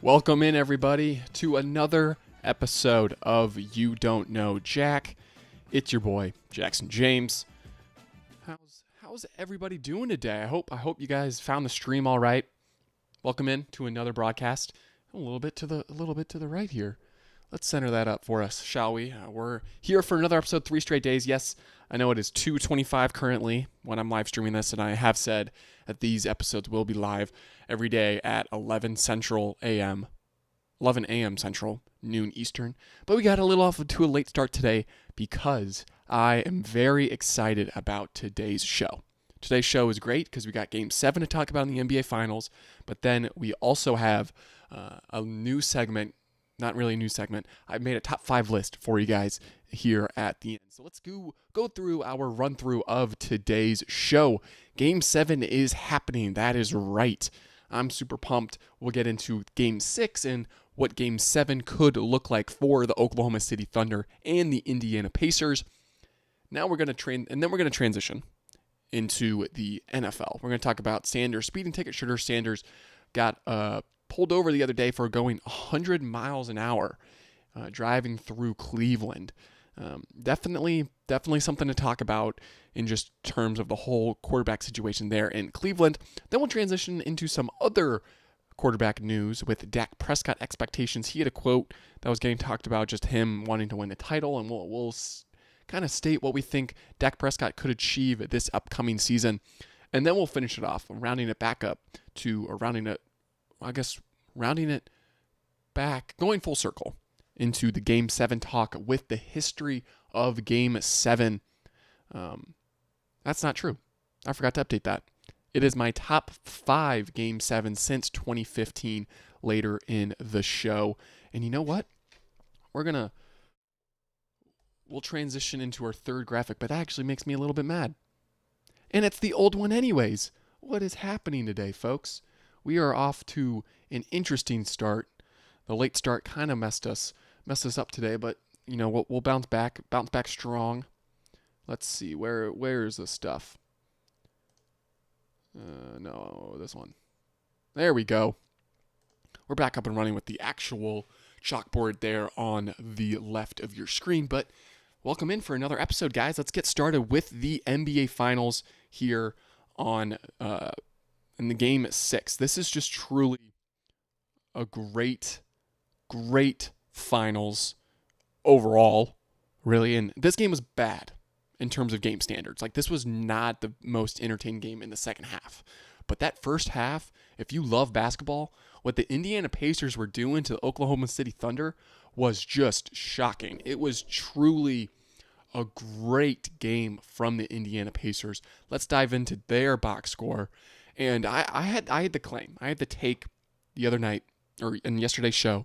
Welcome in, everybody, to another episode of You Don't Know Jack. It's your boy, Jackson James. How's everybody doing today? I hope you guys found the stream all right. Welcome in to another broadcast. A little bit to the right here. Let's center that up for us, shall we? We're here for another episode, 3 straight days. Yes, I know it is 2:25 currently when I'm live streaming this, and I have said that these episodes will be live every day at 11 a.m. Central, noon Eastern. But we got a little off to a late start today because I am very excited about today's show. Today's show is great because we got Game 7 to talk about in the NBA Finals, but then we also have a new segment. Not really a new segment. I made a top 5 list for you guys here at the end. So let's go through our run through of today's show. Game 7 is happening. That is right. I'm super pumped. We'll get into Game 6 and what Game 7 could look like for the Oklahoma City Thunder and the Indiana Pacers. Now we're going to transition into the NFL. We're going to talk about Sanders, speeding ticket. Sheuder Sanders got pulled over the other day for going 100 miles an hour driving through Cleveland. Definitely something to talk about in just terms of the whole quarterback situation there in Cleveland. Then we'll transition into some other quarterback news with Dak Prescott expectations. He had a quote that was getting talked about, just him wanting to win a title, and we'll kind of state what we think Dak Prescott could achieve this upcoming season. And then we'll finish it off, rounding it back, going full circle into the Game 7 talk with the history of Game 7. That's not true. I forgot to update that. It is my top 5 Game 7 since 2015 later in the show. And you know what? We'll transition into our third graphic, but that actually makes me a little bit mad. And it's the old one anyways. What is happening today, folks? We are off to an interesting start. The late start kind of messed us up today, but you know we'll bounce back strong. Let's see, where is this stuff? No, this one. There we go. We're back up and running with the actual chalkboard there on the left of your screen. But welcome in for another episode, guys. Let's get started with the NBA Finals here on in the Game 6. This is just truly a great finals overall, really. And this game was bad in terms of game standards. Like, this was not the most entertaining game in the second half. But that first half, if you love basketball, what the Indiana Pacers were doing to the Oklahoma City Thunder was just shocking. It was truly a great game from the Indiana Pacers. Let's dive into their box score. And I had the take the other night, or in yesterday's show,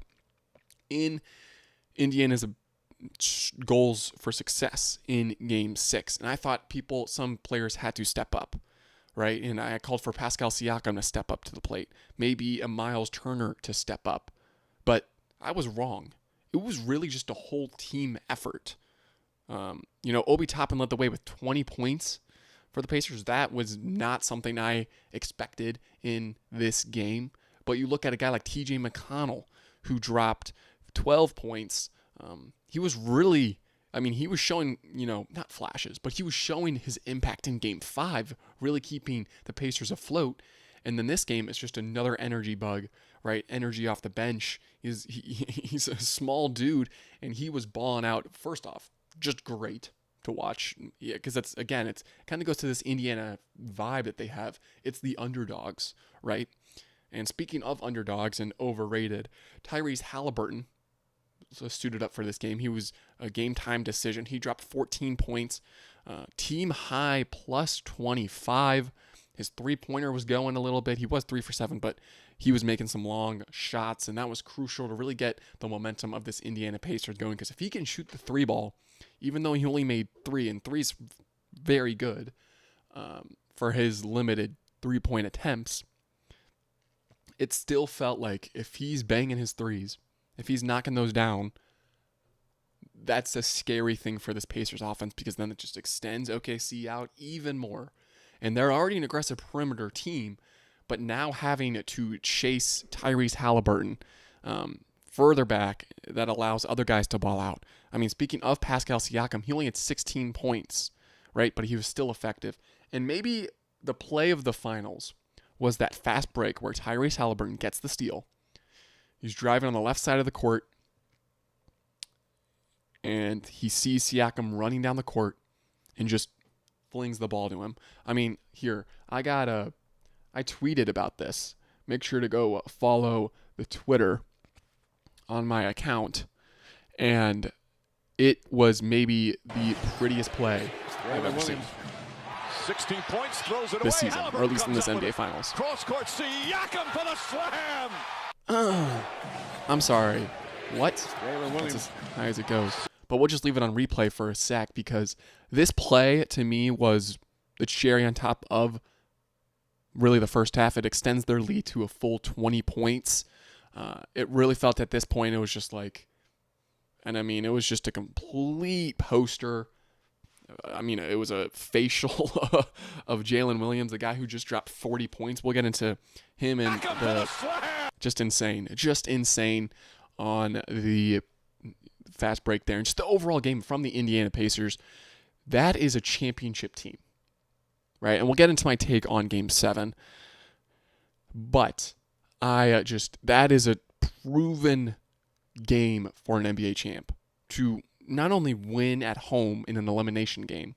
in Indiana's goals for success in Game 6. And I thought some players had to step up, right? And I called for Pascal Siakam to step up to the plate, maybe a Miles Turner to step up. But I was wrong. It was really just a whole team effort. Obi Toppin led the way with 20 points for the Pacers. That was not something I expected in this game. But you look at a guy like TJ McConnell, who dropped 12 points. He was showing, not flashes, but he was showing his impact in Game 5, really keeping the Pacers afloat. And then this game is just another energy bug, right? Energy off the bench. He's a small dude, and he was balling out. First off, just great to watch. Yeah, because it kind of goes to this Indiana vibe that they have. It's the underdogs, right? And speaking of underdogs and overrated, Tyrese Halliburton suited up for this game. He was a game time decision. He dropped 14 points, team high plus 25. His three-pointer was going a little bit. He was 3 for 7, but he was making some long shots, and that was crucial to really get the momentum of this Indiana Pacers going, because if he can shoot the 3 ball, even though he only made 3, and 3's very good for his limited 3-point attempts, it still felt like if he's banging his threes, if he's knocking those down, that's a scary thing for this Pacers offense, because then it just extends OKC out even more. And they're already an aggressive perimeter team, but now having to chase Tyrese Halliburton further back that allows other guys to ball out. I mean, speaking of Pascal Siakam, he only had 16 points, right? But he was still effective. And maybe the play of the finals was that fast break where Tyrese Halliburton gets the steal. He's driving on the left side of the court, and he sees Siakam running down the court and just flings the ball to him. I mean, here, I tweeted about this. Make sure to go follow the Twitter on my account. And it was maybe the prettiest play I've ever seen. 16 points, throws it this away. season, Halliburton or at least in this comes up NBA Finals. Cross court, Siakam for the slam. I'm sorry. What? Jalen Williams. That's as high as it goes. But we'll just leave it on replay for a sec because this play, to me, was the cherry on top of really the first half. It extends their lead to a full 20 points. It really felt at this point it was just like, and I mean, it was just a complete poster. I mean, it was a facial of Jalen Williams, the guy who just dropped 40 points. We'll get into him and the just insane on the fast break there. And just the overall game from the Indiana Pacers, that is a championship team, right? And we'll get into my take on Game 7. But that is a proven game for an NBA champ to not only win at home in an elimination game,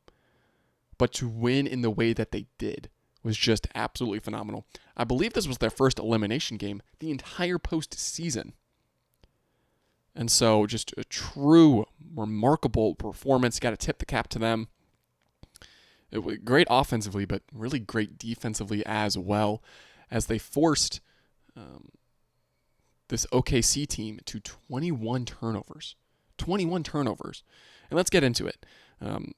but to win in the way that they did was just absolutely phenomenal. I believe this was their first elimination game the entire postseason. And so just a true, remarkable performance. Got to tip the cap to them. It was great offensively, but really great defensively as well, as they forced this OKC team to 21 turnovers. 21 turnovers. And let's get into it.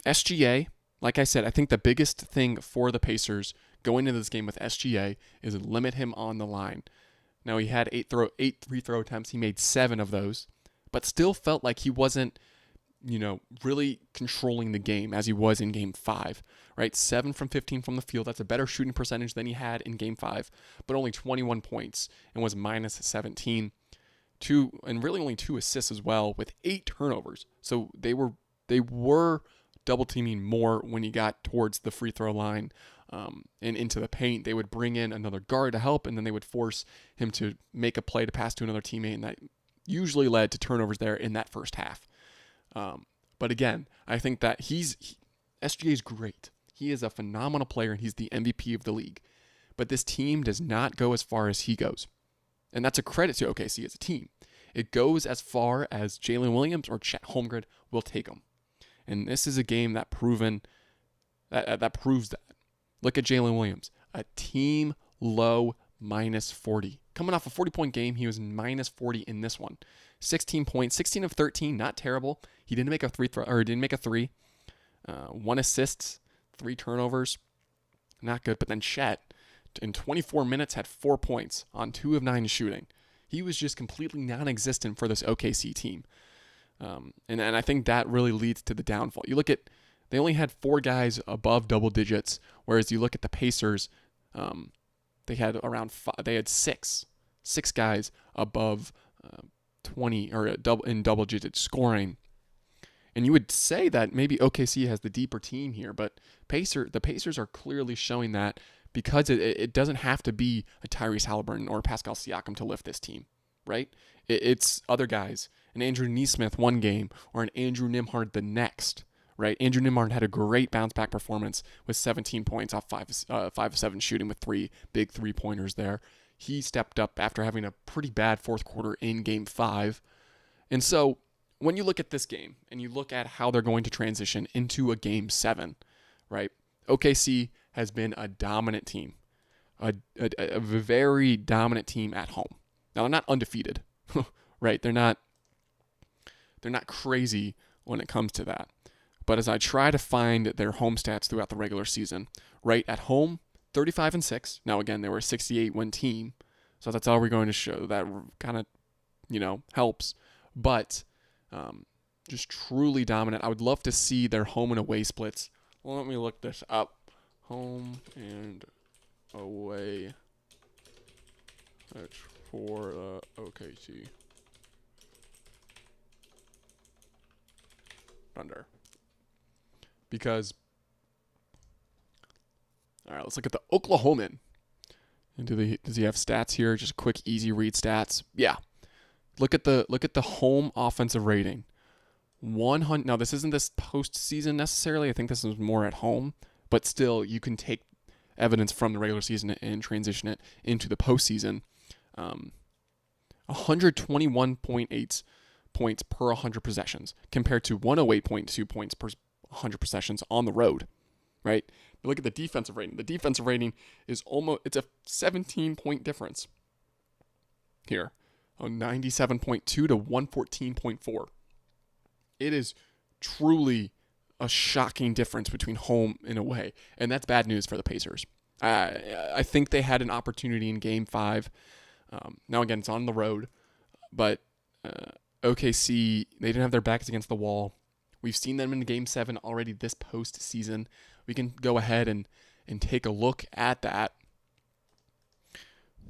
SGA, like I said, I think the biggest thing for the Pacers going into this game with SGA is limit him on the line. Now, he had 8 free throw attempts. He made 7 of those, but still felt like he wasn't, really controlling the game as he was in Game 5, right? 7 from 15 from the field. That's a better shooting percentage than he had in Game 5, but only 21 points and was minus 17. And really only 2 assists as well with 8 turnovers. So they were double teaming more when he got towards the free throw line and into the paint. They would bring in another guard to help, and then they would force him to make a play to pass to another teammate, and that usually led to turnovers there in that first half. But again, I think that SGA is great. He is a phenomenal player, and he's the MVP of the league. But this team does not go as far as he goes. And that's a credit to OKC as a team. It goes as far as Jalen Williams or Chet Holmgren will take them. And this is a game that proves that. Look at Jalen Williams, a team low minus 40. Coming off a 40-point game, he was minus 40 in this one. 16 points, 16 of 13, not terrible. He didn't make a three. 1 assist, 3 turnovers, not good. But then Chet, in 24 minutes, had 4 points on 2 of 9 shooting. He was just completely non-existent for this OKC team. And I think that really leads to the downfall. You look at, they only had 4 guys above double digits, whereas you look at the Pacers, they had around 5, they had 6 guys above 20 or in double digit scoring. And you would say that maybe OKC has the deeper team here, but the Pacers are clearly showing that, because it doesn't have to be a Tyrese Halliburton or Pascal Siakam to lift this team, right? It's other guys, an Andrew Nesmith one game or an Andrew Nembhard the next, right? Andrew Nembhard had a great bounce-back performance with 17 points off 5 of 7 shooting with 3 big three-pointers there. He stepped up after having a pretty bad fourth quarter in Game 5. And so when you look at this game and you look at how they're going to transition into a Game 7, right? OKC has been a dominant team, a very dominant team at home. Now, they're not undefeated, right? They're not crazy when it comes to that. But as I try to find their home stats throughout the regular season, right, at home, 35-6. Now, again, they were a 68-win team, so that's all we're going to show. That kind of, helps. But just truly dominant. I would love to see their home and away splits. Well, let me look this up. Home and away. for OKC Thunder. Because, all right, let's look at the Oklahoman. And does he have stats here? Just quick, easy read stats. Yeah. Look at the home offensive rating. 100. Now this isn't this postseason necessarily. I think this is more at home, but still, you can take evidence from the regular season and transition it into the postseason. 121.8 points per 100 possessions compared to 108.2 points per 100 possessions on the road, right? But look at the defensive rating. The defensive rating is it's a 17-point difference here, on 97.2 to 114.4. It is truly a shocking difference between home and away, and that's bad news for the Pacers. I think they had an opportunity in Game 5. Now, again, it's on the road, but OKC, they didn't have their backs against the wall. We've seen them in Game 7 already this postseason. We can go ahead and take a look at that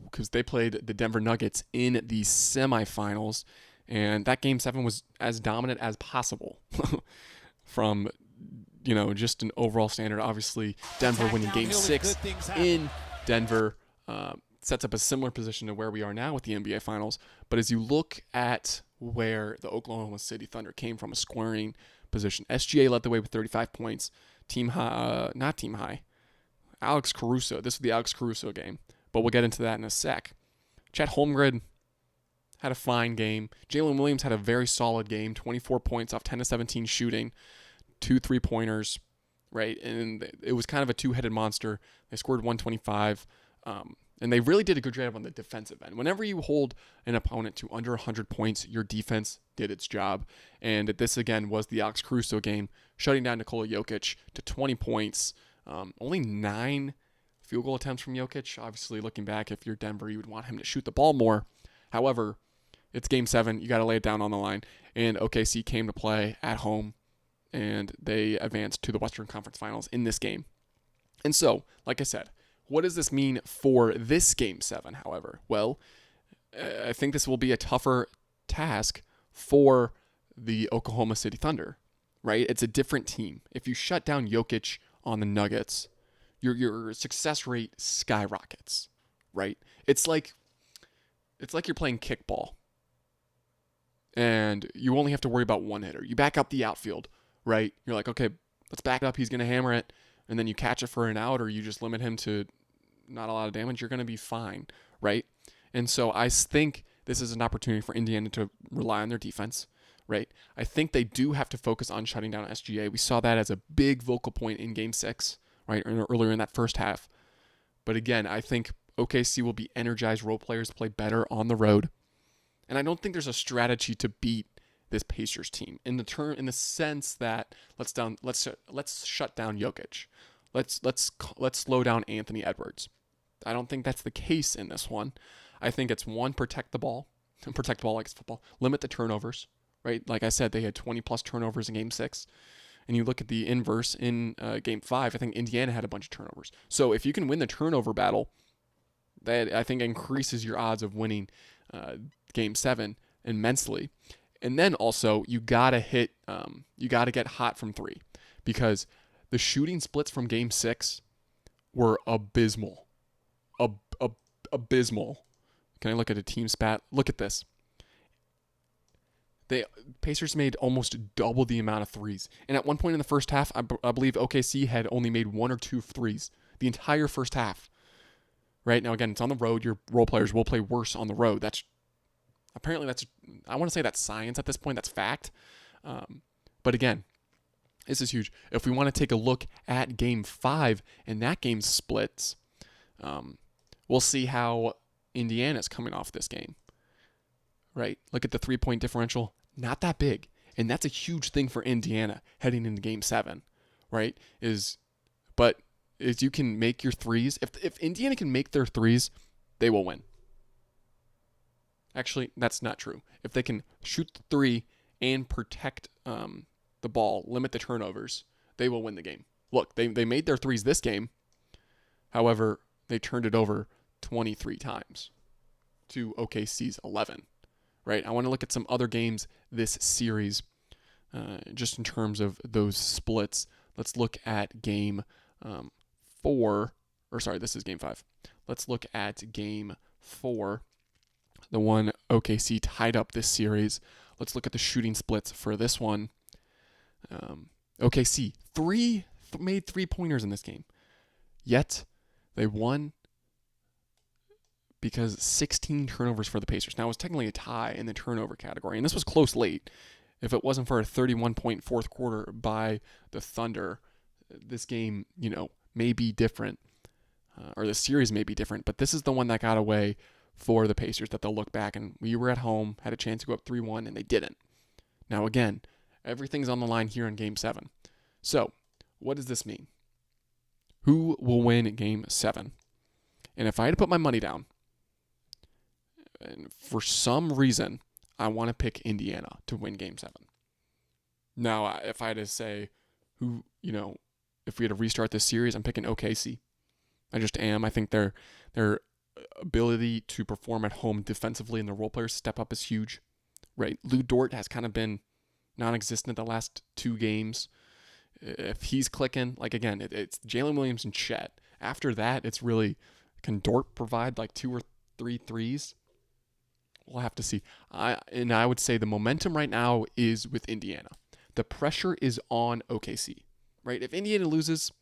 because they played the Denver Nuggets in the semifinals, and that Game 7 was as dominant as possible from, just an overall standard. Obviously, Denver winning Game 6 in Denver sets up a similar position to where we are now with the NBA Finals. But as you look at where the Oklahoma City Thunder came from, a scoring position, SGA led the way with 35 points. Alex Caruso. This was the Alex Caruso game, but we'll get into that in a sec. Chet Holmgren had a fine game. Jalen Williams had a very solid game, 24 points off 10 to 17 shooting, 2 3-pointers, right? And it was kind of a two-headed monster. They scored 125, and they really did a good job on the defensive end. Whenever you hold an opponent to under 100 points, your defense did its job. And this, again, was the Alex Caruso game, shutting down Nikola Jokic to 20 points, only 9 field goal attempts from Jokic. Obviously, looking back, if you're Denver, you would want him to shoot the ball more. However, it's Game 7. You got to lay it down on the line. And OKC came to play at home, and they advanced to the Western Conference Finals in this game. And so, like I said, what does this mean for this Game 7, however? Well, I think this will be a tougher task for the Oklahoma City Thunder, right? It's a different team. If you shut down Jokic on the Nuggets, your success rate skyrockets, right? It's like you're playing kickball, and you only have to worry about one hitter. You back up the outfield, right? You're like, okay, let's back it up. He's going to hammer it, and then you catch it for an out, or you just limit him to not a lot of damage. You're going to be fine, right? And so I think this is an opportunity for Indiana to rely on their defense, right? I think they do have to focus on shutting down SGA. We saw that as a big vocal point in Game 6, right, earlier in that first half. But again, I think OKC will be energized role players to play better on the road. And I don't think there's a strategy to beat this Pacers team in the sense that let's shut down Jokic. Let's slow down Anthony Edwards. I don't think that's the case in this one. I think it's one, protect the ball like it's football. Limit the turnovers, right? Like I said, they had 20 plus turnovers in Game 6. And you look at the inverse in Game 5, I think Indiana had a bunch of turnovers. So if you can win the turnover battle, that I think increases your odds of winning Game 7 immensely. And then also you gotta get hot from 3, because the shooting splits from Game 6 were abysmal. Abysmal. Can I look at a team spat? Look at this. Pacers made almost double the amount of threes. And at one point in the first half, I believe OKC had only made 1 or 2 threes the entire first half. Right? Now, again, it's on the road. Your role players will play worse on the road. I want to say that's science at this point. That's fact. But again, this is huge. If we want to take a look at Game 5 and that game splits, we'll see how Indiana's coming off this game. Right? Look at the 3-point differential. Not that big. And that's a huge thing for Indiana heading into Game 7. Right? But if you can make your threes, if Indiana can make their threes, they will win. Actually, that's not true. If they can shoot the 3 and protect the ball, limit the turnovers, they will win the game. Look, they made their threes this game. However, they turned it over 23 times. to OKC's 11, right? I want to look at some other games this series, just in terms of those splits. Let's look at game 4, or sorry, this is game 5. Let's look at game 4, the one OKC tied up this series. Let's look at the shooting splits for this one. OKC made 3-pointers in this game, yet they won because 16 turnovers for the Pacers. Now, it was technically a tie in the turnover category, and this was close late. If it wasn't for a 31-point fourth quarter by the Thunder, this game, may be different, or the series may be different, but this is the one that got away for the Pacers that they'll look back, and we were at home, had a chance to go up 3-1, and they didn't. Now, again, everything's on the line here in Game 7. So, what does this mean? Who will win Game 7? And if I had to put my money down, and for some reason, I want to pick Indiana to win Game 7. Now, if I had to say who, if we had to restart this series, I'm picking OKC. I just am. I think their ability to perform at home defensively and the role players step up is huge, right? Lou Dort has kind of been non-existent the last 2 games. If he's clicking, again, it's Jalen Williams and Chet. After that, it's really, can Dort provide 2 or 3 threes? We'll have to see. I would say the momentum right now is with Indiana. The pressure is on OKC, right? If Indiana loses,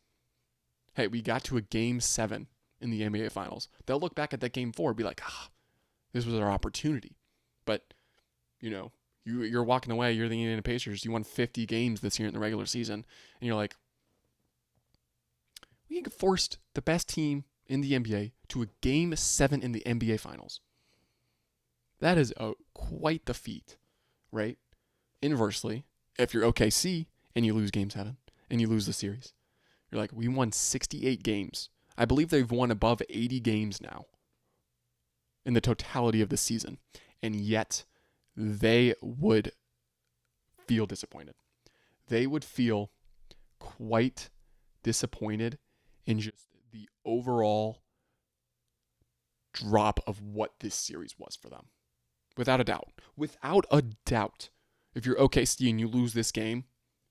hey, we got to a Game 7 in the NBA Finals. They'll look back at that Game 4 and be like, this was our opportunity. But, you're walking away, you're the Indiana Pacers, you won 50 games this year in the regular season, and you're like, we forced the best team in the NBA to a Game 7 in the NBA Finals. That is quite the feat, right? Inversely, if you're OKC and you lose Game 7 and you lose the series, you're like, we won 68 games. I believe they've won above 80 games now in the totality of the season, and yet they would feel disappointed. They would feel quite disappointed in just the overall drop of what this series was for them. Without a doubt. Without a doubt. If you're OKC and you lose this game,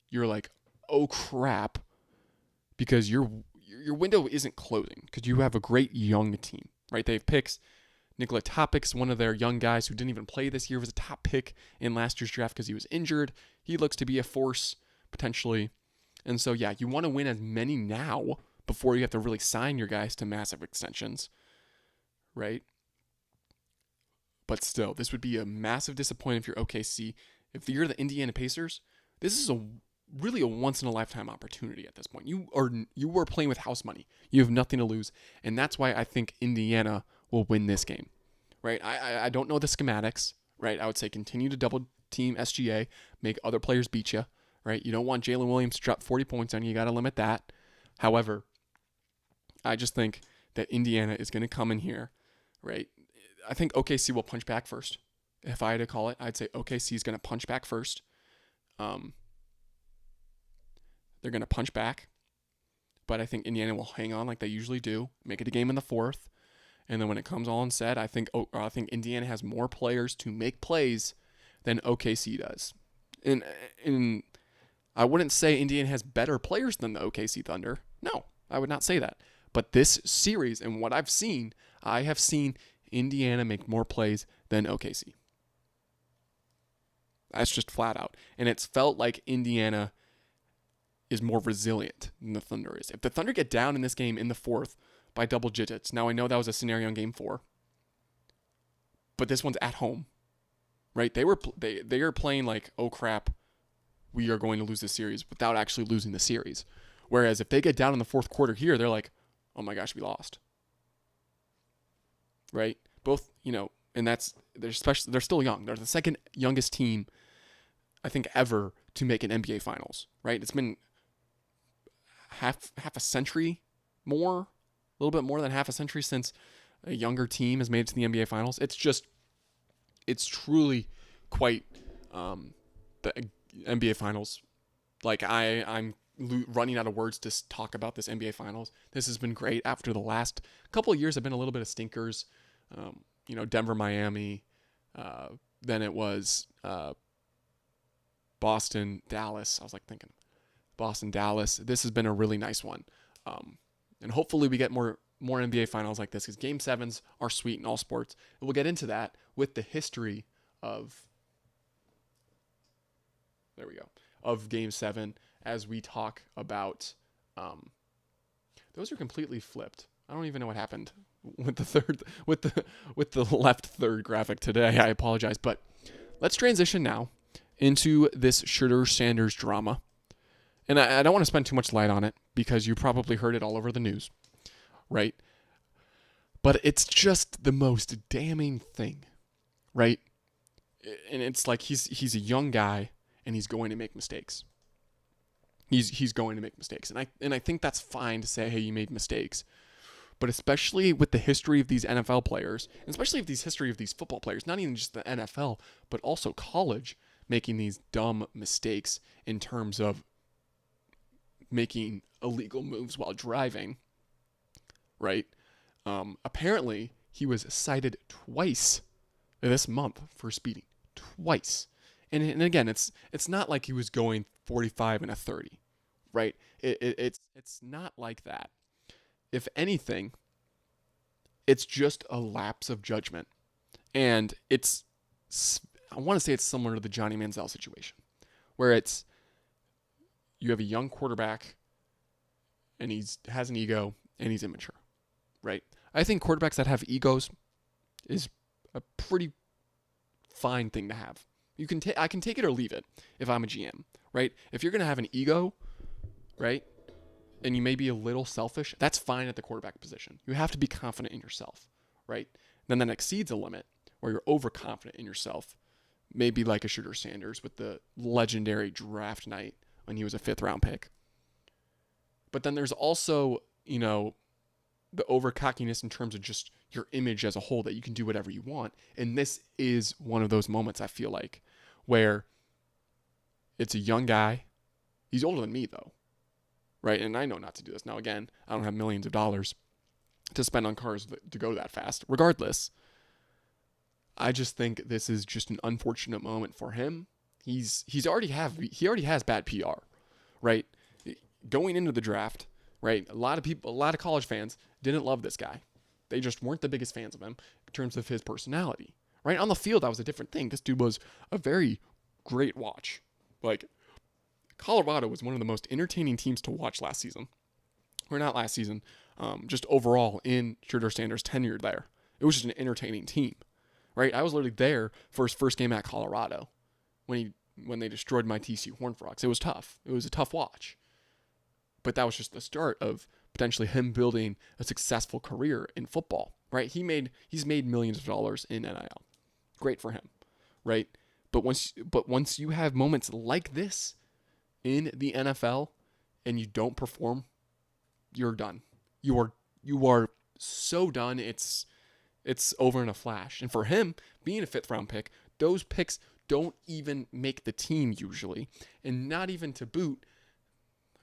you're like, oh crap, because your window isn't closing because you have a great young team, right? They have picks. Nikola Topic's one of their young guys who didn't even play this year, was a top pick in last year's draft because he was injured. He looks to be a force potentially. And so, yeah, you want to win as many now before you have to really sign your guys to massive extensions, right? But still, this would be a massive disappointment if you're OKC. If you're the Indiana Pacers, this is really a once-in-a-lifetime opportunity at this point. You are playing with house money. You have nothing to lose, and that's why I think Indiana will win this game, right? I don't know the schematics, right? I would say continue to double team SGA, make other players beat you, right? You don't want Jalen Williams to drop 40 points on you. You got to limit that. However, I just think that Indiana is going to come in here, right? I think OKC will punch back first. If I had to call it, I'd say OKC is going to punch back first. They're going to punch back, but I think Indiana will hang on like they usually do, make it a game in the fourth, and then when it comes all said, I think Indiana has more players to make plays than OKC does. And I wouldn't say Indiana has better players than the OKC Thunder. No, I would not say that. But this series and what I've seen, I have seen Indiana make more plays than OKC. That's just flat out. And it's felt like Indiana is more resilient than the Thunder is. If the Thunder get down in this game in the fourth by double digits, now I know that was a scenario in Game 4, but this one's at home, right? They are playing like, oh crap, we are going to lose this series without actually losing the series. Whereas if they get down in the fourth quarter here, they're like, oh my gosh, we lost. Right? Both, and they're still young. They're the second youngest team, I think, ever to make an NBA Finals, right? It's been half a century more, a little bit more than half a century since a younger team has made it to the NBA Finals. It's truly quite the NBA Finals. Like I'm running out of words to talk about this NBA Finals. This has been great. After the last couple of years have been a little bit of stinkers. Denver, Miami. Then it was Boston, Dallas. I was like thinking Boston, Dallas. This has been a really nice one. And hopefully we get more NBA finals like this, because Game 7s are sweet in all sports. And we'll get into that with the history of Game 7 as we talk about those are completely flipped. I don't even know what happened with the left third graphic today. I apologize, but let's transition now into this Sheuder Sanders drama. And I don't want to spend too much light on it because you probably heard it all over the news, right? But it's just the most damning thing, right? And it's like he's a young guy and he's going to make mistakes. He's going to make mistakes. And I think that's fine to say, hey, you made mistakes. But especially with the history of these NFL players, and especially with the history of these football players, not even just the NFL, but also college, making these dumb mistakes in terms of making illegal moves while driving, right? Apparently, he was cited twice this month for speeding. Twice. And again, it's not like he was going 45 and a 30, right? It's not like that. If anything, it's just a lapse of judgment. And I want to say it's similar to the Johnny Manziel situation, where you have a young quarterback and he has an ego and he's immature, right? I think quarterbacks that have egos is a pretty fine thing to have. I can take it or leave it if I'm a GM, right? If you're going to have an ego, right, and you may be a little selfish, that's fine at the quarterback position. You have to be confident in yourself, right? Then that exceeds a limit where you're overconfident in yourself. Maybe like a Sheuder Sanders with the legendary draft night when he was a 5th round pick. But then there's also, the overcockiness in terms of just your image as a whole, that you can do whatever you want. And this is one of those moments, I feel like, where it's a young guy. He's older than me, though, right? And I know not to do this. Now, again, I don't have millions of dollars to spend on cars to go that fast. Regardless, I just think this is just an unfortunate moment for him. He already has bad PR, right? Going into the draft, right? A lot of college fans didn't love this guy. They just weren't the biggest fans of him in terms of his personality, right? On the field, that was a different thing. This dude was a very great watch. Like, Colorado was one of the most entertaining teams to watch last season. Or not last season, just overall in Sheuder Sanders' tenure there. It was just an entertaining team, right? I was literally there for his first game at Colorado when they destroyed my TCU Horned Frogs. It was tough. It was a tough watch. But that was just the start of potentially him building a successful career in football, right? He's made millions of dollars in NIL. Great for him, right? But once you have moments like this in the NFL and you don't perform, you're done. You are so done. It's over in a flash. And for him, being a 5th round pick, those picks don't even make the team usually, and not even to boot.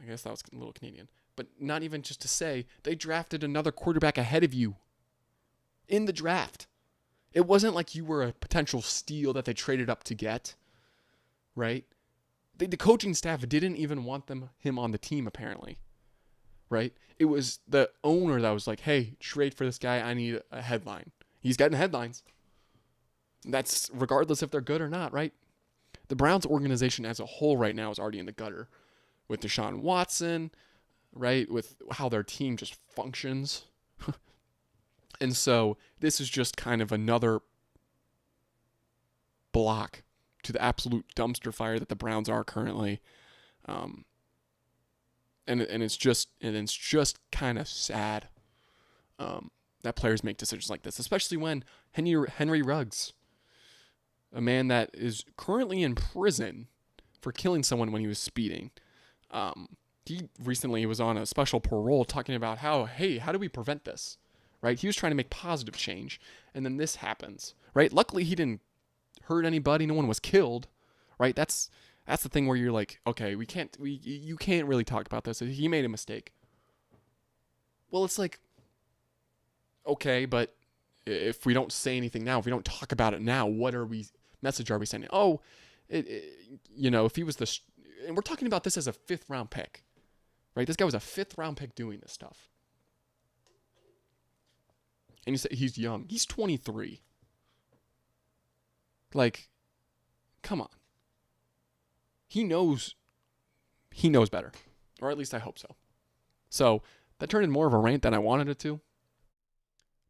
I guess that was a little Canadian, but not even just to say they drafted another quarterback ahead of you in the draft. It wasn't like you were a potential steal that they traded up to get, right? The coaching staff didn't even want him on the team, apparently, right? It was the owner that was like, hey, trade for this guy. I need a headline. He's getting headlines. That's regardless if they're good or not, right? The Browns organization as a whole right now is already in the gutter with Deshaun Watson, right? With how their team just functions. And so this is just kind of another block to the absolute dumpster fire that the Browns are currently. And it's just kind of sad that players make decisions like this, especially when Henry Ruggs, a man that is currently in prison for killing someone when he was speeding, he recently was on a special parole talking about how do we prevent this, right? He was trying to make positive change, and then this happens, right? Luckily, he didn't hurt anybody. No one was killed, right? That's the thing where you're like, okay, you can't really talk about this. He made a mistake. Well, it's like, okay, but if we don't say anything now, if we don't talk about it now, what message are we sending? Oh, if he was and we're talking about this as a 5th round pick, right? This guy was a 5th round pick doing this stuff. And you say he's young. He's 23. Like, come on. He knows better. Or at least I hope so. So that turned into more of a rant than I wanted it to.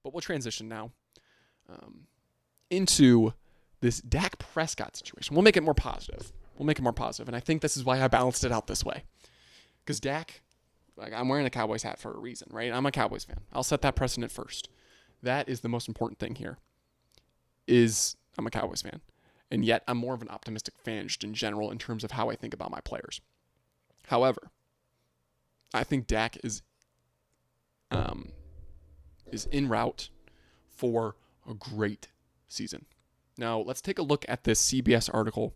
But we'll transition now into this Dak Prescott situation. We'll make it more positive. And I think this is why I balanced it out this way. Because Dak, I'm wearing a Cowboys hat for a reason, right? I'm a Cowboys fan. I'll set that precedent first. That is the most important thing here. I'm a Cowboys fan. And yet I'm more of an optimistic fan just in general in terms of how I think about my players. However, I think Dak is en route for a great season. Now, let's take a look at this CBS article.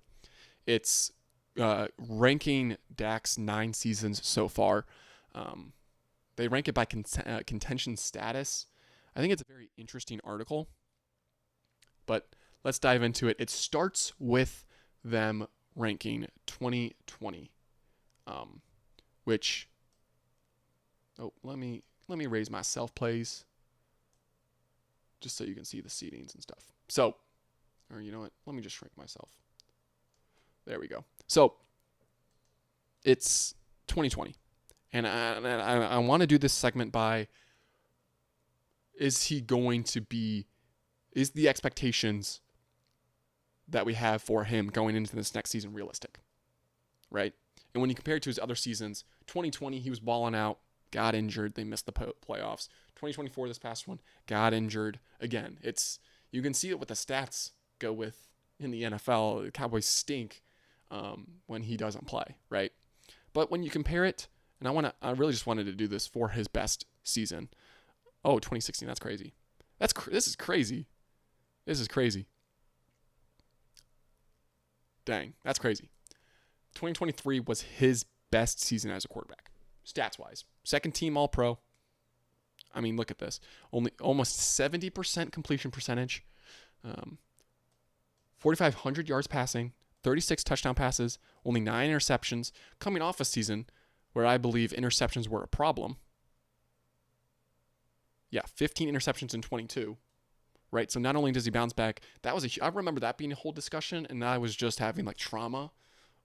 It's ranking Dak's 9 seasons so far. They rank it by contention status. I think it's a very interesting article, but let's dive into it. It starts with them ranking 2020, which, let me raise my self plays just so you can see the seedings and stuff. So, or you know what? Let me just shrink myself. There we go. So, it's 2020. And I want to do this segment by, is the expectations that we have for him going into this next season realistic, right? And when you compare it to his other seasons, 2020, he was balling out, got injured, they missed the playoffs. 2024, this past one, got injured. Again, you can see it what the stats go with in the NFL. The Cowboys stink when he doesn't play, right? But when you compare it, and I really just wanted to do this for his best season. Oh, 2016, that's crazy. This is crazy. This is crazy. Dang, that's crazy. 2023 was his best season as a quarterback, stats-wise. Second team All-Pro. I mean, look at this. Almost 70% completion percentage, 4,500 yards passing, 36 touchdown passes, only 9 interceptions, coming off a season where I believe interceptions were a problem. Yeah, 15 interceptions in 22, right? So not only does he bounce back, I remember that being a whole discussion, and I was just having like trauma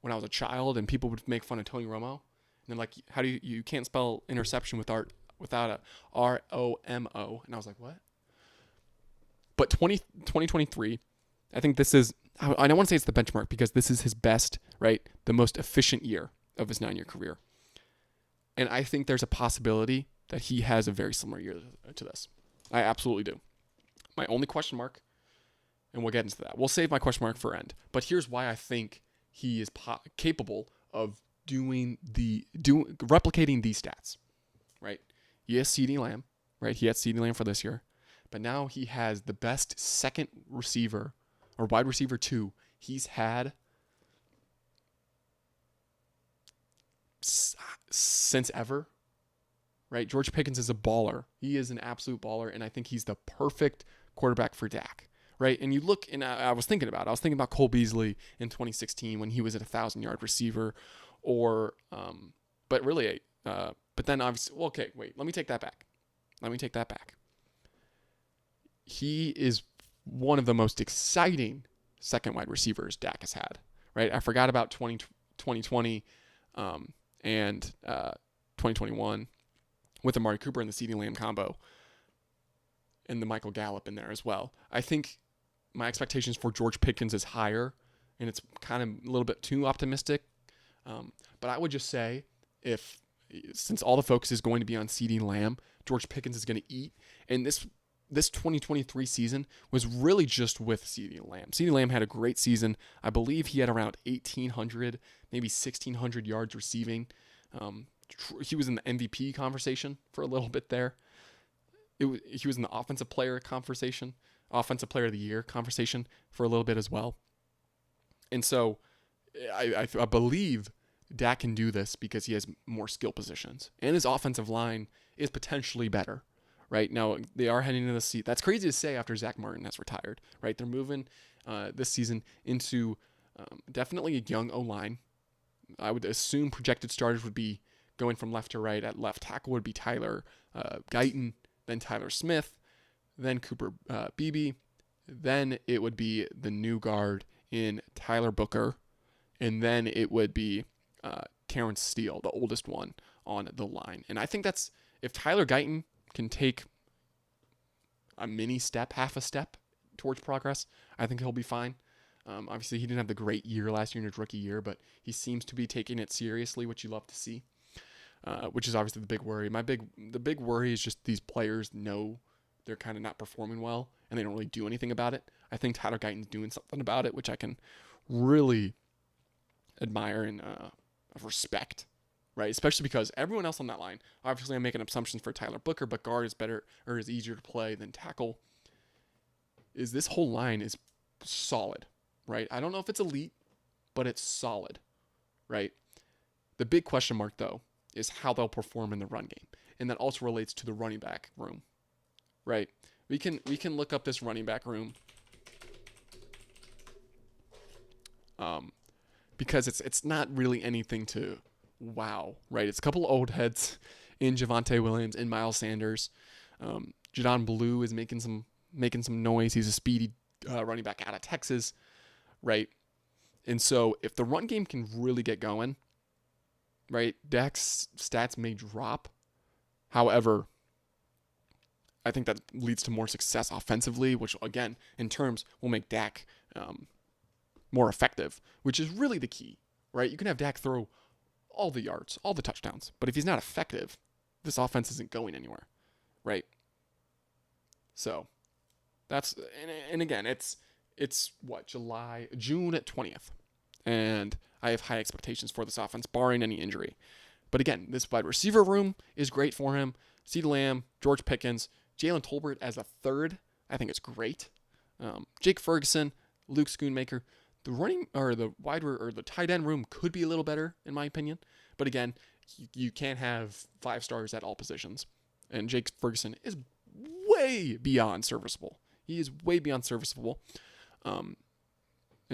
when I was a child, and people would make fun of Tony Romo. And then like, how do you can't spell interception without a R-O-M-O. And I was like, what? But 2023, I think this is, I don't want to say it's the benchmark because this is his best, right? The most efficient year of his 9-year career. And I think there's a possibility that he has a very similar year to this. I absolutely do. My only question mark, and we'll get into that. We'll save my question mark for end. But here's why I think he is capable of replicating these stats, right? He has CeeDee Lamb, right? He had CeeDee Lamb for this year. But now he has the best second receiver or wide receiver 2 he's had since ever, right? George Pickens is a baller. He is an absolute baller, and I think he's the perfect quarterback for Dak, right? And you look, and I was thinking about Cole Beasley in 2016 when he was at 1,000-yard receiver, but then obviously, well, okay, wait, let me take that back. He is one of the most exciting second wide receivers Dak has had, right? I forgot about 2020 and 2021 with Amari Cooper and the CeeDee Lamb combo and the Michael Gallup in there as well. I think my expectations for George Pickens is higher, and it's kind of a little bit too optimistic. But I would just say since all the focus is going to be on CeeDee Lamb, George Pickens is going to eat. And this 2023 season was really just with CeeDee Lamb. CeeDee Lamb had a great season. I believe he had around 1,800, maybe 1,600 yards receiving. He was in the MVP conversation for a little bit there. He was in the offensive player conversation, offensive player of the year conversation for a little bit as well. And so I believe Dak can do this because he has more skill positions. And his offensive line is potentially better, right? Now, they are heading into the seat. That's crazy to say after Zach Martin has retired, right? They're moving this season into definitely a young O-line. I would assume projected starters would be going from left to right. At left tackle would be Tyler Guyton, then Tyler Smith, then Cooper Beebe. Then it would be the new guard in Tyler Booker. And then it would be Terrence Steele, the oldest one on the line. And I think that's, if Tyler Guyton can take a mini step, half a step towards progress, I think he'll be fine. Obviously, he didn't have the great year last year in his rookie year, but he seems to be taking it seriously, which you love to see, which is obviously the big worry. The big worry is just these players know they're kind of not performing well, and they don't really do anything about it. I think Tyler Guyton's doing something about it, which I can really admire and respect, right? Especially because everyone else on that line, obviously I'm making assumptions for Tyler Booker, but guard is better or is easier to play than tackle. Is this whole line is solid, right? I don't know if it's elite, but it's solid, right? The big question mark, though, is how they'll perform in the run game. And that also relates to the running back room, right? We can look up this running back room because it's not really anything to wow, right? It's a couple of old heads in Javonte Williams and Miles Sanders. Jadon Blue is making some noise. He's a speedy running back out of Texas, right? And so if the run game can really get going, right, Dak's stats may drop. However, I think that leads to more success offensively, which, again, in terms, will make Dak more effective, which is really the key, right? You can have Dak throw all the yards, all the touchdowns, but if he's not effective, this offense isn't going anywhere, right? So that's, and again, it's what, June 20th, and I have high expectations for this offense, barring any injury. But again, this wide receiver room is great for him. CeeDee Lamb, George Pickens, Jalen Tolbert as a third, I think it's great. Jake Ferguson, Luke Schoonmaker. The running or the the tight end room could be a little better in my opinion, but again, you can't have 5 stars at all positions, and Jake Ferguson is way beyond serviceable. He is way beyond serviceable, and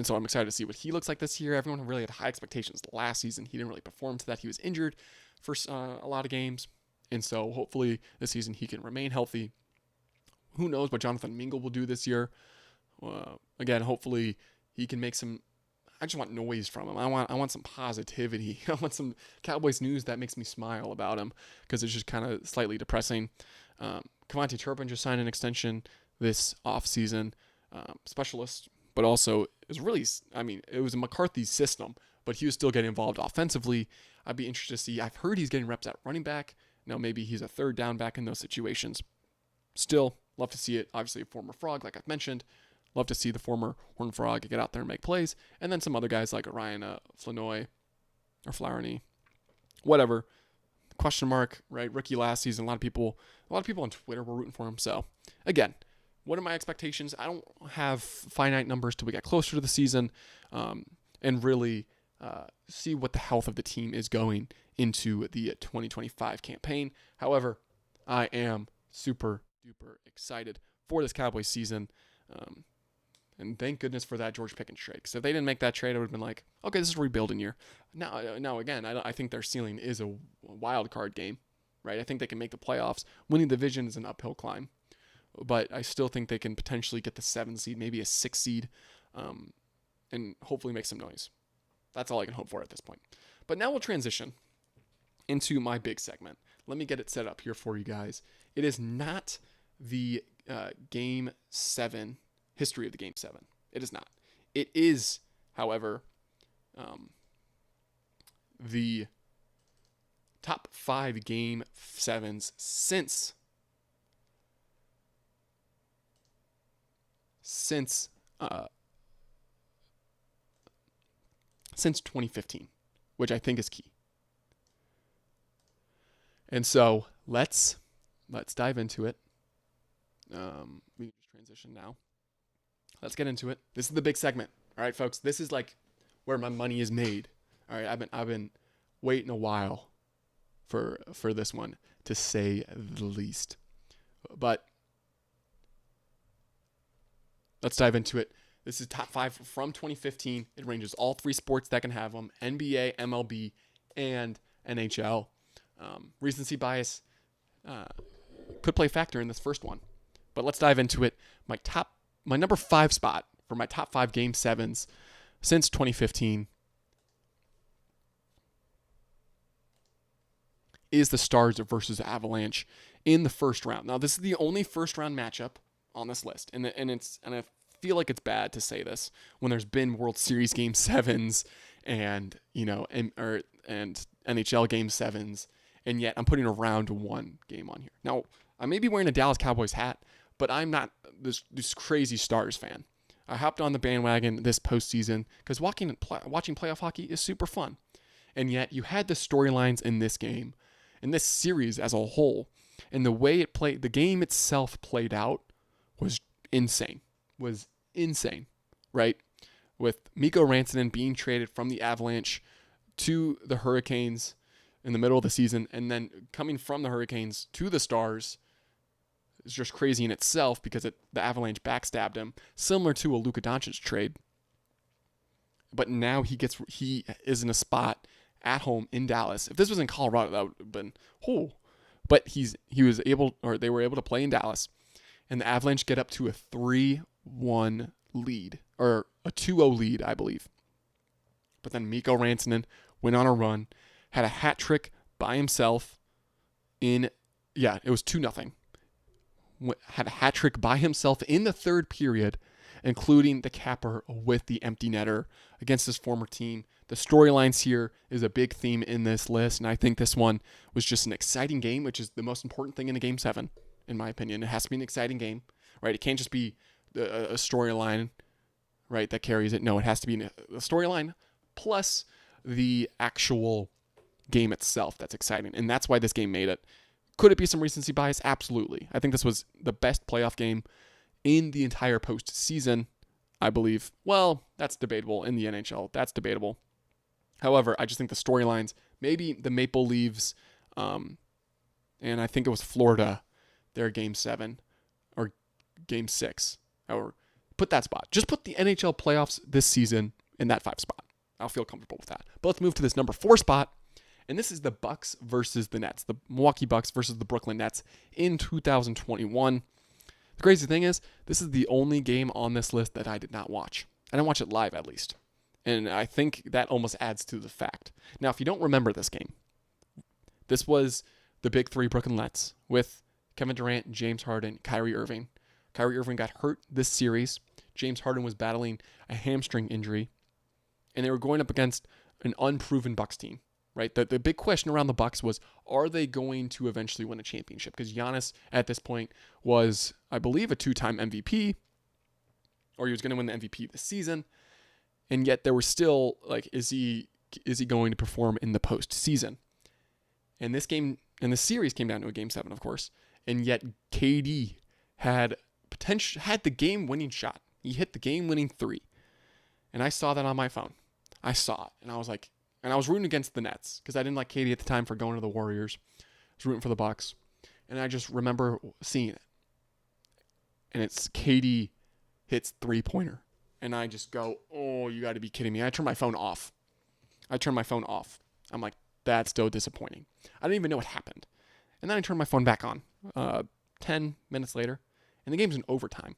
so I'm excited to see what he looks like this year. Everyone really had high expectations last season. He didn't really perform to that. He was injured for a lot of games, and so hopefully this season he can remain healthy. Who knows what Jonathan Mingle will do this year? Again, hopefully he can make some. I just want noise from him. I want some positivity. I want some Cowboys news that makes me smile about him, because it's just kind of slightly depressing. Kevontae Turpin just signed an extension this offseason, specialist, but also it was a McCarthy system, but he was still getting involved offensively. I'd be interested to see. I've heard he's getting reps at running back. Now maybe he's a third down back in those situations. Still, love to see it. Obviously, a former Frog, like I've mentioned. Love to see the former Horned Frog get out there and make plays. And then some other guys like Ryan Flanoy or Flowerny, whatever. Question mark, right? Rookie last season. A lot of people on Twitter were rooting for him. So, again, what are my expectations? I don't have finite numbers till we get closer to the season, and really see what the health of the team is going into the 2025 campaign. However, I am super duper excited for this Cowboys season. And thank goodness for that George Pickens trade. Because if they didn't make that trade, I would have been like, okay, this is a rebuilding year. Now again, I think their ceiling is a wild card game, right? I think they can make the playoffs. Winning the division is an uphill climb. But I still think they can potentially get the 7 seed, maybe a 6 seed, and hopefully make some noise. That's all I can hope for at this point. But now we'll transition into my big segment. Let me get it set up here for you guys. It is not the Game 7, history of the Game 7. It is not. It is, however, the top 5 Game 7s since 2015, which I think is key. And so let's dive into it. We can just transition now. Let's get into it. This is the big segment. All right, folks. This is like where my money is made. All right, I've been waiting a while for this one, to say the least. But let's dive into it. This is top 5 from 2015. It ranges all 3 sports that can have them: NBA, MLB, and NHL. Recency bias could play a factor in this first one. But let's dive into it. My number 5 spot for my top 5 Game 7s since 2015 is the Stars versus Avalanche in the first round. Now, this is the only first round matchup on this list, and I feel like it's bad to say this when there's been World Series Game 7s and NHL Game 7s, and yet I'm putting a round 1 game on here. Now, I may be wearing a Dallas Cowboys hat, but I'm not this crazy Stars fan. I hopped on the bandwagon this postseason because watching playoff hockey is super fun. And yet you had the storylines in this game, in this series as a whole, and the way it played, the game itself played out was insane. Right? With Mikko Rantanen being traded from the Avalanche to the Hurricanes in the middle of the season, and then coming from the Hurricanes to the Stars is just crazy in itself because the Avalanche backstabbed him, similar to a Luka Doncic trade. But now he is in a spot at home in Dallas. If this was in Colorado, that would have been But they were able to play in Dallas, and the Avalanche get up to a 3-1 lead, or a 2-0 lead, I believe. But then Mikko Rantanen went on a run, had a hat trick by himself it was 2-0. Had a hat trick by himself in the third period, including the capper with the empty netter against his former team. The storylines here is a big theme in this list, and I think this one was just an exciting game, which is the most important thing in a Game 7, in my opinion. It has to be an exciting game, right? It can't just be a storyline, right, that carries it. No, it has to be a storyline plus the actual game itself that's exciting, and that's why this game made it. Could it be some recency bias? Absolutely. I think this was the best playoff game in the entire postseason, I believe. Well, that's debatable. In the NHL, that's debatable. However, I just think the storylines, maybe the Maple Leafs, and I think it was Florida, their Game 7 or Game 6, or put that spot. Just put the NHL playoffs this season in that 5 spot. I'll feel comfortable with that. But let's move to this number 4 spot. And this is the Bucks versus the Nets, the Milwaukee Bucks versus the Brooklyn Nets in 2021. The crazy thing is, this is the only game on this list that I did not watch. I didn't watch it live, at least. And I think that almost adds to the fact. Now, if you don't remember this game, this was the big 3 Brooklyn Nets with Kevin Durant, James Harden, Kyrie Irving. Kyrie Irving got hurt this series. James Harden was battling a hamstring injury. And they were going up against an unproven Bucks team. Right? The big question around the Bucks was, are they going to eventually win a championship? Because Giannis at this point was, I believe, a 2-time MVP, or he was going to win the MVP this season. And yet there was still, like, is he going to perform in the postseason? And this series came down to a Game 7, of course. And yet KD had the game-winning shot. He hit the game-winning 3. And I saw that on my phone. I saw it, and I was like, and I was rooting against the Nets because I didn't like KD at the time for going to the Warriors. I was rooting for the Bucks. And I just remember seeing it. And it's KD hits 3-pointer. And I just go, oh, you got to be kidding me. I turned my phone off. I'm like, that's so disappointing. I didn't even know what happened. And then I turned my phone back on 10 minutes later. And the game's in overtime.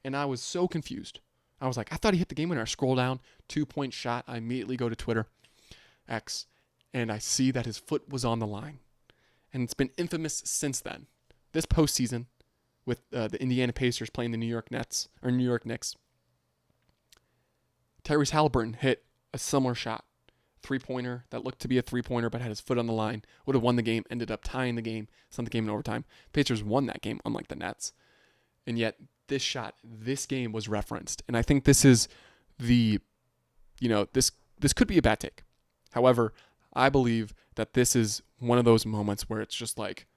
And I was so confused. I was like, I thought he hit the game winner. I scroll down, 2-point shot. I immediately go to Twitter, X, and I see that his foot was on the line. And it's been infamous since then. This postseason, with the Indiana Pacers playing the New York Knicks, Tyrese Halliburton hit a similar shot. 3-pointer that looked to be a 3-pointer but had his foot on the line. Would have won the game, ended up tying the game, sent the game in overtime. Pacers won that game, unlike the Nets. And yet, this game was referenced. And I think this is this could be a bad take. However, I believe that this is one of those moments where it's just like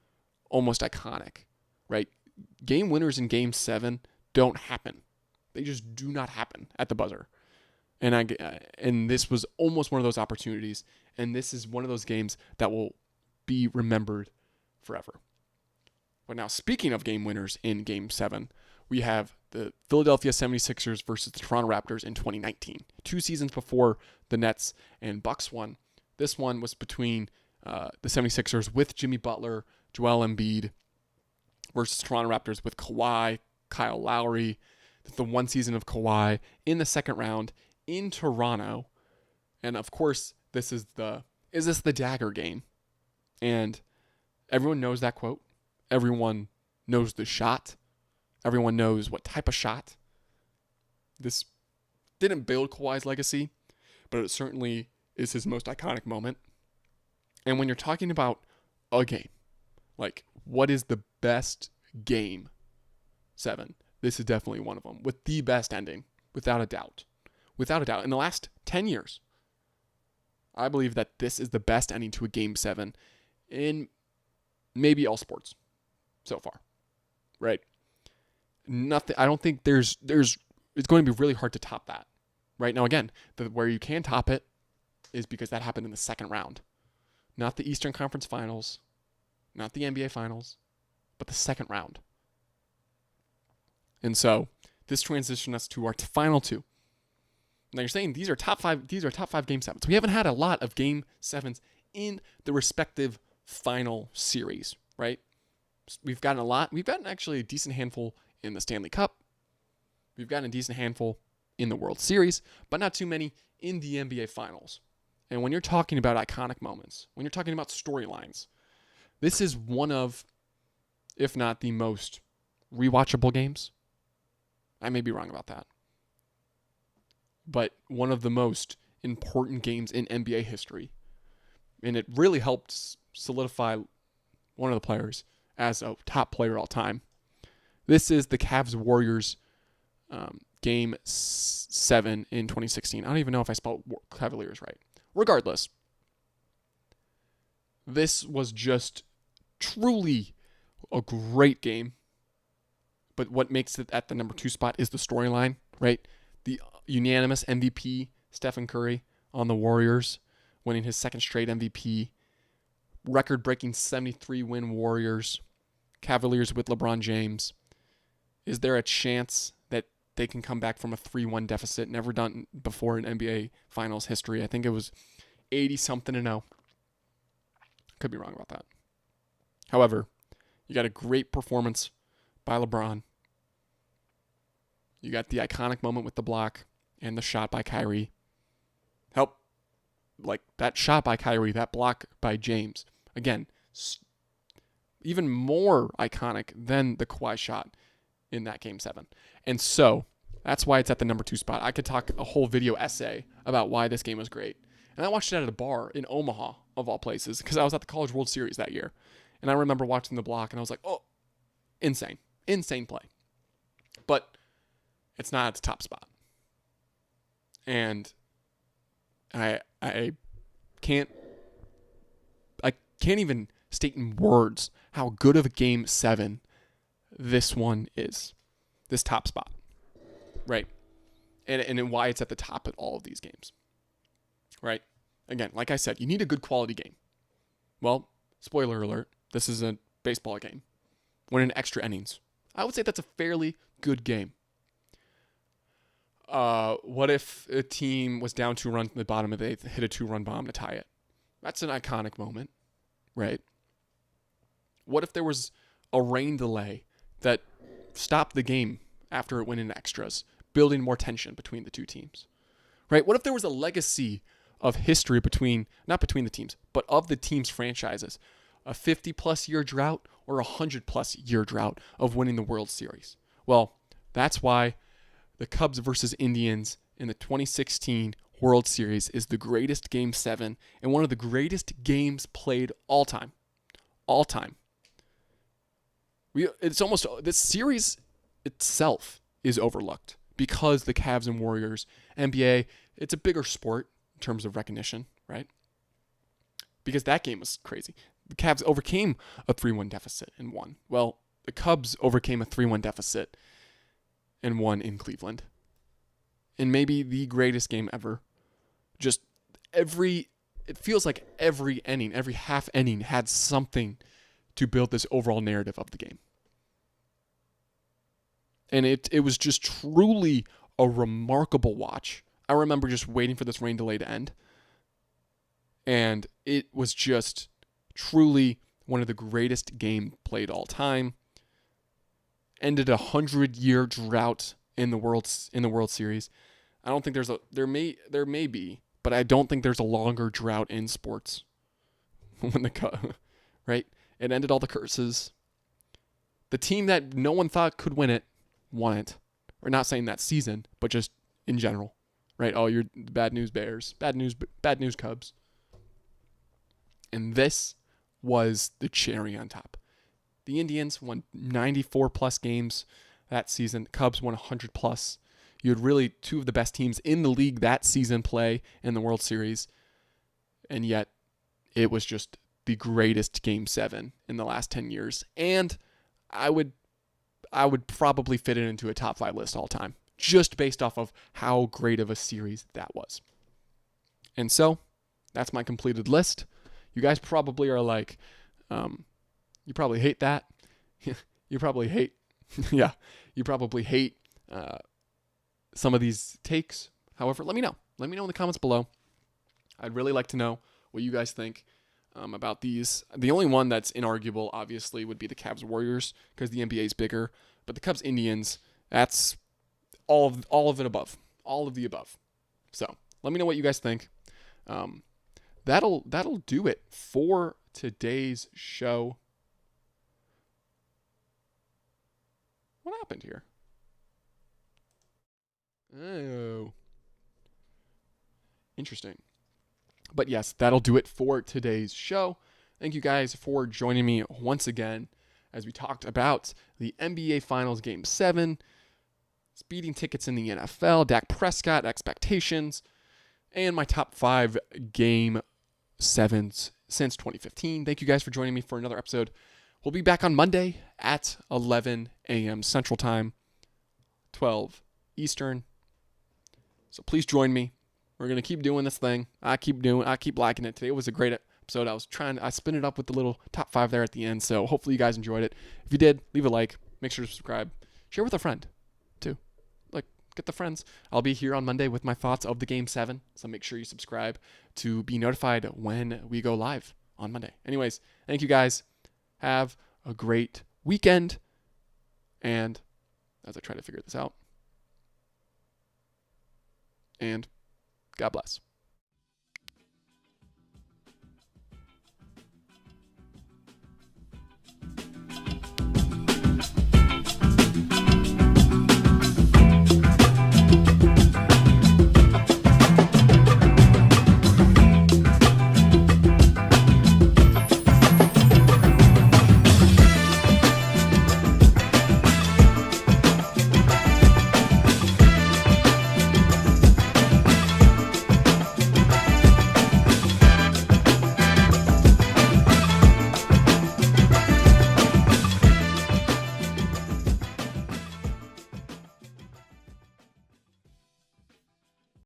almost iconic, right? Game winners in Game 7 don't happen. They just do not happen at the buzzer. And this was almost one of those opportunities. And this is one of those games that will be remembered forever. But now, speaking of game winners in Game 7, we have the Philadelphia 76ers versus the Toronto Raptors in 2019. 2 seasons before the Nets and Bucks won. This one was between the 76ers with Jimmy Butler, Joel Embiid, versus Toronto Raptors with Kawhi, Kyle Lowry, the 1 season of Kawhi in the second round in Toronto. And of course, is this the dagger game? And everyone knows that quote. Everyone knows the shot. Everyone knows what type of shot. This didn't build Kawhi's legacy, but it certainly is his most iconic moment. And when you're talking about a game, like what is the best Game 7? This is definitely one of them, with the best ending, without a doubt. Without a doubt. In the last 10 years, I believe that this is the best ending to a Game 7 in maybe all sports so far, right? Nothing. I don't think there's. It's going to be really hard to top that, right? Now again, where you can top it is because that happened in the second round, not the Eastern Conference Finals, not the NBA Finals, but the second round. And so this transitions us to our final 2. Now you're saying these are top 5. These are top 5 Game 7s. We haven't had a lot of Game 7s in the respective final series, right? We've gotten a lot. We've gotten actually a decent handful in the Stanley Cup. We've gotten a decent handful in the World Series, but not too many in the NBA Finals. And when you're talking about iconic moments, when you're talking about storylines, this is one of, if not the most rewatchable games. I may be wrong about that. But one of the most important games in NBA history. And it really helped solidify one of the players as a top player all time. This is the Cavs-Warriors Game 7 in 2016. I don't even know if I spelled Cavaliers right. Regardless, this was just truly a great game. But what makes it at the number 2 spot is the storyline, right? The unanimous MVP, Stephen Curry, on the Warriors, winning his second straight MVP. Record-breaking 73-win Warriors. Cavaliers with LeBron James. Is there a chance that they can come back from a 3-1 deficit? Never done before in NBA Finals history. I think it was 80-something-0. Could be wrong about that. However, you got a great performance by LeBron. You got the iconic moment with the block and the shot by Kyrie. Like that shot by Kyrie, that block by James. Again, even more iconic than the Kawhi shot in that Game 7. And so, that's why it's at the number 2 spot. I could talk a whole video essay about why this game was great. And I watched it at a bar in Omaha, of all places, because I was at the College World Series that year. And I remember watching the block, and I was like, oh, insane. Insane play. But it's not at the top spot. And I can't even state in words how good of a Game 7 this one is. This top spot. Right? And why it's at the top of all of these games. Right? Again, like I said, you need a good quality game. Well, spoiler alert, this is a baseball game. Went in extra innings. I would say that's a fairly good game. What if a team was down 2 runs in the bottom of the 8th, hit a 2-run bomb to tie it? That's an iconic moment, right? What if there was a rain delay that stopped the game after it went in extras, building more tension between the two teams, right? What if there was a legacy of history not between the teams, but of the team's franchises, a 50-plus year drought or a 100-plus year drought of winning the World Series? Well, that's why the Cubs versus Indians in the 2016 World Series is the greatest Game 7 and one of the greatest games played all time. All time. This series itself is overlooked because the Cavs and Warriors, NBA, it's a bigger sport in terms of recognition, right? Because that game was crazy. The Cavs overcame a 3-1 deficit and won. Well, the Cubs overcame a 3-1 deficit and won in Cleveland. And maybe the greatest game ever. It feels like every inning, every half inning had something to build this overall narrative of the game. And it was just truly a remarkable watch. I remember just waiting for this rain delay to end. And it was just truly one of the greatest game played all time. Ended a 100-year drought in the World Series. I don't think there may be, but I don't think there's a longer drought in sports. Right? It ended all the curses. The team that no one thought could win it won it. We're not saying that season, but just in general, right? Oh, you're bad news Bears, bad news Cubs. And this was the cherry on top. The Indians won 94 plus games that season. Cubs won 100 plus. You had really two of the best teams in the league that season play in the World Series. And yet it was just the greatest Game 7 in the last 10 years. And I would probably fit it into a top 5 list all time, just based off of how great of a series that was. And so that's my completed list. You guys probably are like, you probably hate that. You probably hate, you probably hate some of these takes. However, let me know. Let me know in the comments below. I'd really like to know what you guys think about these. The only one that's inarguable, obviously, would be the Cavs Warriors because the NBA is bigger. But the Cubs Indians, that's all of it above, all of the above. So let me know what you guys think. That'll do it for today's show. What happened here? Oh, interesting. But yes, that'll do it for today's show. Thank you guys for joining me once again as we talked about the NBA Finals Game 7, speeding tickets in the NFL, Dak Prescott expectations, and my top 5 Game 7s since 2015. Thank you guys for joining me for another episode. We'll be back on Monday at 11 a.m. Central Time, 12 Eastern. So please join me. We're going to keep doing this thing. I keep liking it. Today was a great episode. I spin it up with the little top 5 there at the end. So hopefully you guys enjoyed it. If you did, leave a like. Make sure to subscribe. Share with a friend too. Like, get the friends. I'll be here on Monday with my thoughts of the Game 7. So make sure you subscribe to be notified when we go live on Monday. Anyways, thank you guys. Have a great weekend. And as I try to figure this out. And God bless.